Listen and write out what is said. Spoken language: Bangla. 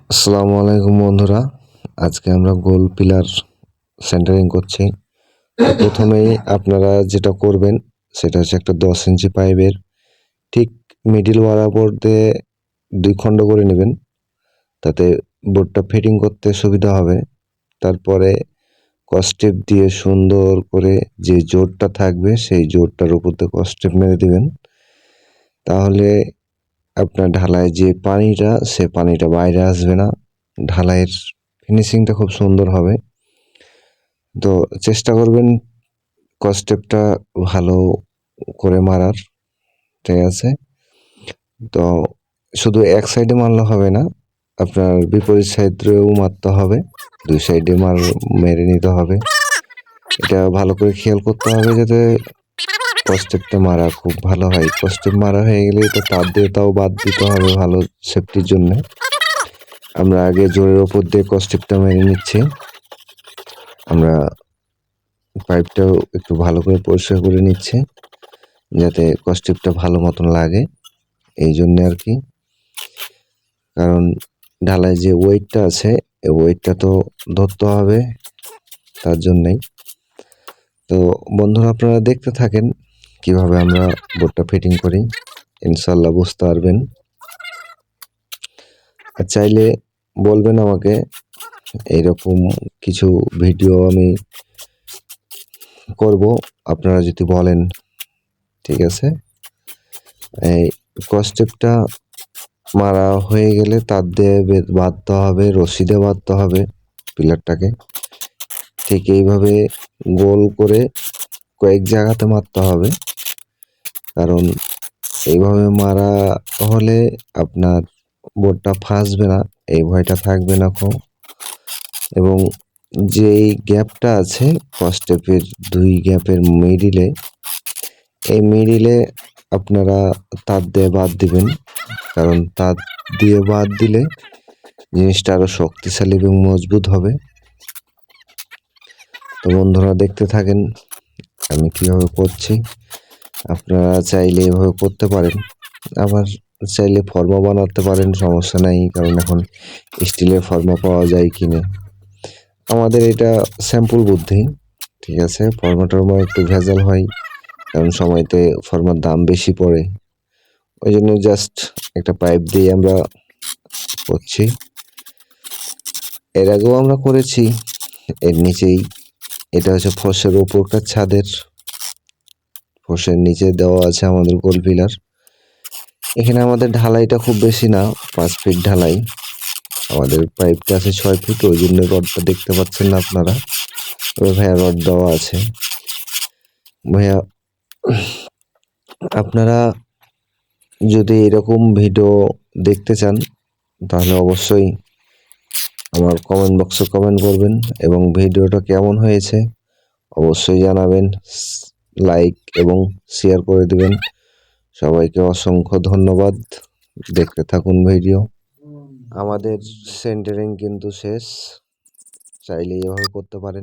আসসালামু আলাইকুম বন্ধুরা, আজকে আমরা গোল পিলার সেন্টারিং করছি। তো প্রথমেই আপনারা যেটা করবেন সেটা হচ্ছে একটা 10 ইঞ্চি পাইপের ঠিক মিডিল বরাবর দিয়ে 2 খণ্ড করে নেবেন, তাতে বোর্ডটা ফিটিং করতে সুবিধা হবে। তারপরে কসটেপ দিয়ে সুন্দর করে যে জোরটা থাকবে সেই জোরটার উপর দিয়ে কসটেপ মেরে দিবেন, তাহলে আপনার ঢালাইয়ের যে পানিটা সে পানিটা বাইরে আসবে না, ঢালাইয়ের ফিনিশিংটা খুব সুন্দর হবে। তো চেষ্টা করবেন কসটেপটা ভালো করে মারার, ঠিক আছে? তো শুধু এক সাইডে মারলে হবে না, আপনার বিপরীত সাইডেও মারতে হবে, 2 সাইডে মেরে নিতে হবে। এটা ভালো করে খেয়াল করতে হবে যাতে কসটেপটা মারা খুব ভালো হয়। কসটেপ মারা হয়ে গেলে তো তার দিয়ে তাও বাদ দিতে হবে ভালো সেফটির জন্য। আমরা আগে জোরের ওপর দিয়ে কসটেপটা মেরে নিচ্ছি। আমরা পাইপটাও একটু ভালো করে পরিষ্কার করে নিচ্ছি যাতে কসটেপটা ভালো মতন লাগে, এই জন্যে আর কি। কারণ ঢালাই যে ওয়েটটা আছে এই ওয়েটটা তো ধরতে হবে, তার জন্যেই। তো বন্ধুরা, আপনারা দেখতে থাকেন কিভাবে আমরা বোর্ডটা ফিটিং করি, ইনশাল্লাহ বুঝতে পারবেন। আর চাইলে বলবেন আমাকে, এইরকম কিছু ভিডিও আমি করব আপনারা যদি বলেন, ঠিক আছে? এই কসটেপটা মারা হয়ে গেলে তার দিয়ে বাঁধতে হবে, রশি দিয়ে বাঁধতে হবে পিলারটাকে। ঠিক এইভাবে গোল করে কয়েক জায়গাতে মারতে হবে, কারণ এইভাবে মারা হলে আপনার বোর্ডটা ফাঁসবে না, এই ভয়টা থাকবে না খুব। এবং যেই গ্যাপটা আছে কসটেপের 2 গ্যাপের মিডিলে, এই মিডিলে আপনারা তার দিয়ে বাদ দিবেন, কারণ তার দিয়ে বাদ দিলে জিনিসটা আরো শক্তিশালী এবং মজবুত হবে। তো বন্ধুরা, দেখতে থাকেন আমি কিভাবে করছি। আপনারা চাইলে এভাবে করতে পারেন, আবার চাইলে ফর্মা বানাতে পারেন, সমস্যা নাই, কারণ এখন স্টিলের ফর্মা পাওয়া যায় কিনে। আমাদের এটা স্যাম্পল বুদ্ধি, ঠিক আছে? ফর্মা টর্মা একটু ভেজাল হয়, কারণ সময়তে ফর্মার দাম বেশি পড়ে, ওই জন্য জাস্ট একটা পাইপ দিয়ে আমরা করছি। এর আগেও আমরা করেছি এর নিচেই। এটা হচ্ছে ফসের ওপরকার ছাদের, ফসের নিচে দেওয়া আছে আমাদের গোল পিলার। এখানে আমাদের ঢালাইটা খুব বেশি না, 5 ফিট ঢালাই। আমাদের পাইপটা আছে 6 ফিট, ওই জন্য রডটা দেখতে পাচ্ছেন না আপনারা। ওই ভাইয়া রড দেওয়া আছে। ভাইয়া, আপনারা যদি এরকম ভিডিও দেখতে চান তাহলে অবশ্যই আমার কমেন্ট বক্সে কমেন্ট করবেন, এবং ভিডিওটা কেমন হয়েছে অবশ্যই জানাবেন, লাইক এবং শেয়ার করে দিবেন। সবাইকে অসংখ্য ধন্যবাদ, দেখতে থাকুন ভিডিও। আমাদের সেন্টারিং কিন্তু শেষ, চাইলে এভাবে করতে পারেন।